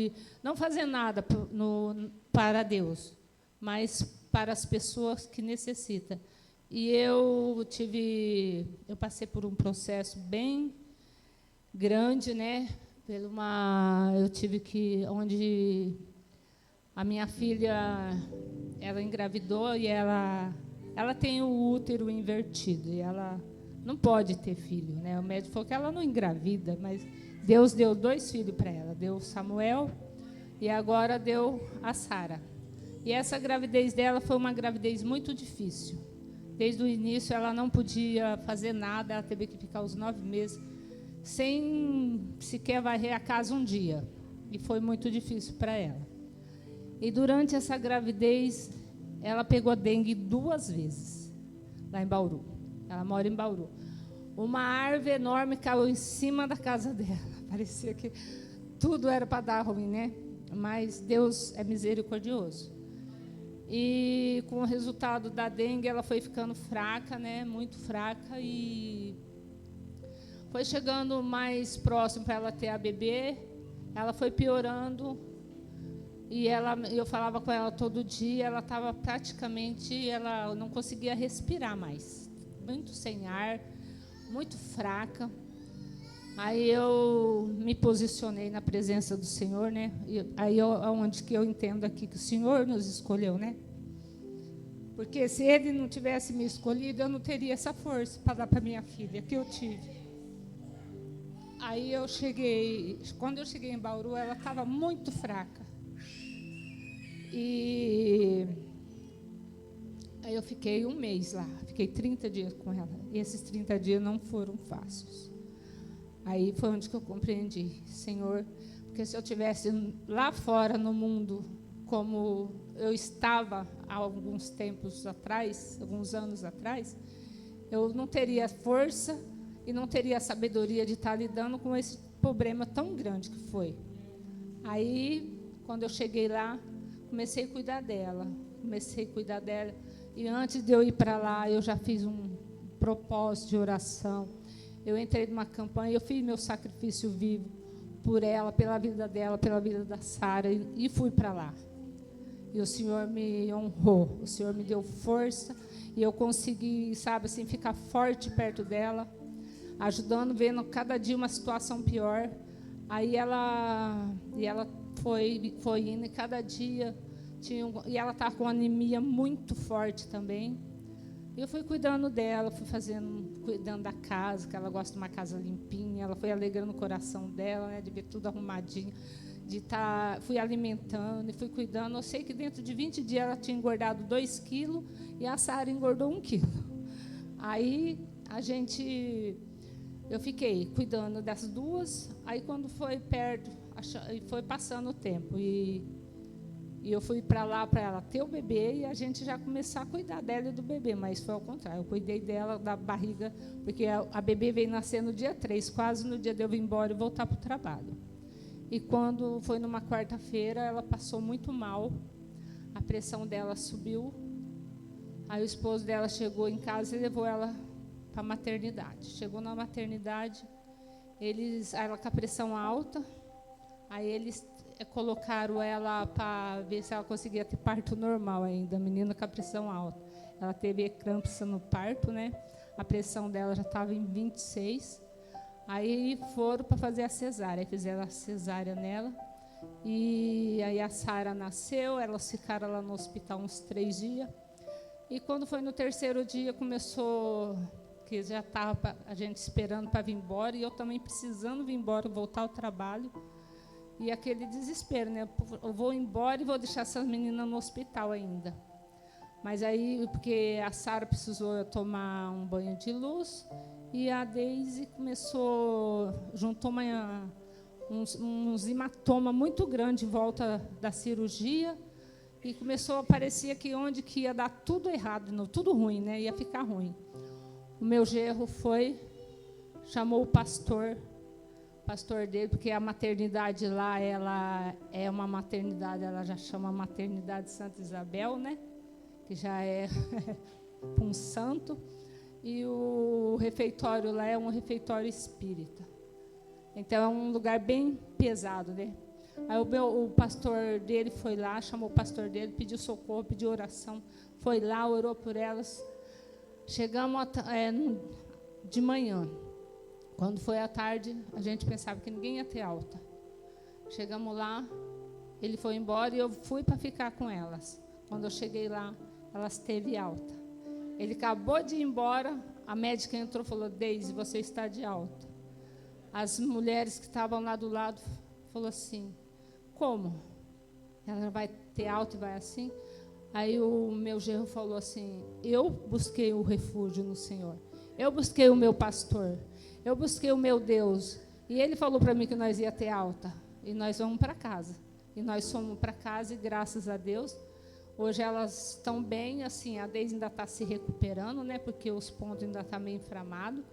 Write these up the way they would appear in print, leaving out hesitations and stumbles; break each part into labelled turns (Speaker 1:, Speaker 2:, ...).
Speaker 1: de não fazer nada para Deus, mas para as pessoas que necessitam. E eu passei por um processo bem grande, né? Eu tive onde a minha filha, ela engravidou e ela tem o útero invertido e ela não pode ter filho, né? O médico falou que ela não engravida, mas Deus deu 2 filhos para ela, deu Samuel e agora deu a Sara. E essa gravidez dela foi uma gravidez muito difícil. Desde o início ela não podia fazer nada, ela teve que ficar os 9 meses sem sequer varrer a casa um dia. E foi muito difícil para ela. E durante essa gravidez, ela pegou dengue 2 vezes, lá em Bauru. Ela mora em Bauru. Uma árvore enorme caiu em cima da casa dela. Parecia que tudo era para dar ruim, né? Mas Deus é misericordioso. E com o resultado da dengue, ela foi ficando fraca, né? Muito fraca. E foi chegando mais próximo para ela ter a bebê. Ela foi piorando. E eu falava com ela todo dia. Ela estava praticamente, ela não conseguia respirar mais. Muito sem ar, muito fraca. Aí eu me posicionei na presença do Senhor, né? Aí é onde que eu entendo aqui que o Senhor nos escolheu, né? Porque se Ele não tivesse me escolhido, eu não teria essa força para dar para minha filha, que eu tive. Aí quando eu cheguei em Bauru, ela estava muito fraca. E aí eu fiquei 1 mês lá, fiquei 30 dias com ela. E esses 30 dias não foram fáceis. Aí foi onde que eu compreendi, Senhor, porque se eu estivesse lá fora no mundo, como eu estava há alguns anos atrás, eu não teria força e não teria sabedoria de estar lidando com esse problema tão grande que foi. Aí, quando eu cheguei lá, comecei a cuidar dela. E antes de eu ir para lá, eu já fiz um propósito de oração. Eu entrei numa campanha, eu fiz meu sacrifício vivo por ela, pela vida dela, pela vida da Sara, e fui para lá. E o Senhor me honrou, o Senhor me deu força, e eu consegui, sabe, assim, ficar forte perto dela, ajudando, vendo cada dia uma situação pior. Aí ela foi indo, e cada dia e ela estava com anemia muito forte também. Eu fui cuidando dela, cuidando da casa, que ela gosta de uma casa limpinha. Ela foi alegrando o coração dela, né, de ver tudo arrumadinho. Fui alimentando e fui cuidando. Eu sei que dentro de 20 dias ela tinha engordado 2 quilos e a Sara engordou 1 quilo. Aí eu fiquei cuidando das duas. Aí quando foi perto, foi passando o tempo e eu fui para lá para ela ter o bebê e a gente já começar a cuidar dela e do bebê, mas foi ao contrário. Eu cuidei dela, da barriga, porque a bebê veio nascer no dia 3, quase no dia de eu vir embora e voltar para o trabalho. E quando foi numa quarta-feira, ela passou muito mal, a pressão dela subiu. Aí o esposo dela chegou em casa e levou ela para a maternidade. Chegou na maternidade, ela com a pressão alta, aí eles colocaram ela para ver se ela conseguia ter parto normal ainda, a menina com a pressão alta. Ela teve eclâmpsia no parto, né? A pressão dela já estava em 26. Aí foram para fazer a cesárea, aí fizeram a cesárea nela. E aí a Sara nasceu, elas ficaram lá no hospital uns 3 dias. E quando foi no 3º dia, começou, que já estava a gente esperando para vir embora, e eu também precisando vir embora, voltar ao trabalho. E aquele desespero, né? Eu vou embora e vou deixar essas meninas no hospital ainda. Mas aí, porque a Sara precisou tomar um banho de luz, e a Deise juntou uns hematomas muito grandes em volta da cirurgia, e parecia que onde que ia dar tudo errado, tudo ruim, né? Ia ficar ruim. O meu genro chamou o pastor dele, porque a maternidade lá, ela é uma maternidade, ela já chama Maternidade Santa Isabel, né? Que já é um santo. E o refeitório lá é um refeitório espírita. Então, é um lugar bem pesado, né? Aí o pastor dele foi lá, chamou o pastor dele, pediu socorro, pediu oração. Foi lá, orou por elas. Chegamos de manhã. Quando foi à tarde, a gente pensava que ninguém ia ter alta. Chegamos lá, ele foi embora e eu fui para ficar com elas. Quando eu cheguei lá, elas teve alta. Ele acabou de ir embora, a médica entrou e falou: Deise, você está de alta. As mulheres que estavam lá do lado falaram assim: como? Ela vai ter alta e vai assim? Aí o meu genro falou assim: eu busquei o refúgio no Senhor. Eu busquei o meu pastor. Eu busquei o meu Deus. E ele falou para mim que nós ia ter alta. E nós vamos para casa. E nós fomos para casa e graças a Deus, hoje elas estão bem, assim, a Deise ainda está se recuperando, né? Porque os pontos ainda estão meio inflamados.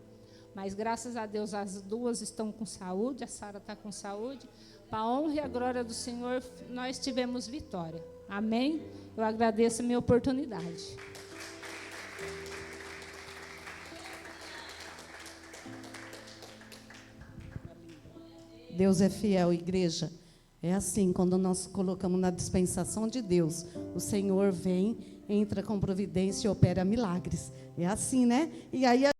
Speaker 1: Mas graças a Deus as duas estão com saúde, a Sara está com saúde. Para a honra e a glória do Senhor, nós tivemos vitória. Amém? Eu agradeço a minha oportunidade.
Speaker 2: Deus é fiel, igreja. É assim, quando nós colocamos na dispensação de Deus, o Senhor vem, entra com providência e opera milagres. É assim, né? E aí